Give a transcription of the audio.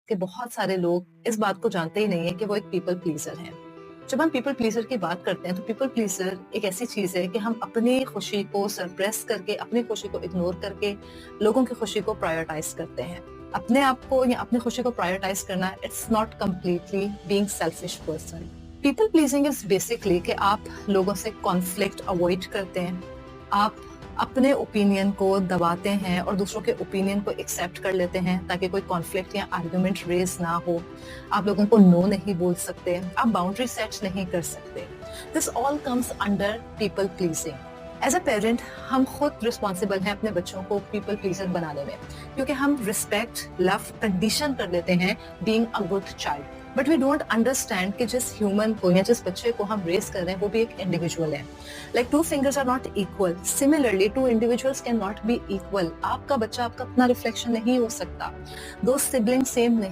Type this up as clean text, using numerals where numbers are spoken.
کہ بہت سارے لوگ اس بات کو جانتے ہی نہیں ہیں کہ وہ ایک پیپل پلیزر ہیں۔ جب ہم پیپل پلیزر کی بات کرتے ہیں تو پیپل پلیزر ایک ایسی چیز ہے کہ ہم اپنی خوشی کو سرپریس کر کے، اپنی خوشی کو اگنور کر کے لوگوں کی خوشی کو پرائیورٹائز کرتے ہیں۔ اپنے آپ کو یا اپنی خوشی کو پرائیورٹائز کرنا it's not completely being selfish person. People pleasing is basically کہ آپ لوگوں سے کانفلکٹ اوائڈ کرتے ہیں، آپ اپنے اوپینین کو دباتے ہیں اور دوسروں کے اوپینین کو ایکسیپٹ کر لیتے ہیں تاکہ کوئی کانفلکٹ یا آرگومنٹ ریز نہ ہو۔ آپ لوگوں کو نو نہیں بول سکتے، آپ باؤنڈری سیٹ نہیں کر سکتے۔ This all comes under people pleasing. As a parent ہم خود رسپانسبل ہیں اپنے بچوں کو پیپل پلیزر بنانے میں، کیونکہ ہم رسپیکٹ، لو، کنڈیشن کر لیتے ہیں being a good child, but we don't understand کہ جس ہیومن کو یا جس بچے کو ہم ریز کر رہے ہیں وہ بھی ایک انڈیویجول ہے۔ Like two fingers are not equal. Similarly, two individuals cannot be equal. آپ کا بچہ آپ کا اپنا ریفلیکشن نہیں ہو سکتا۔ دو سبلنگ سیم نہیں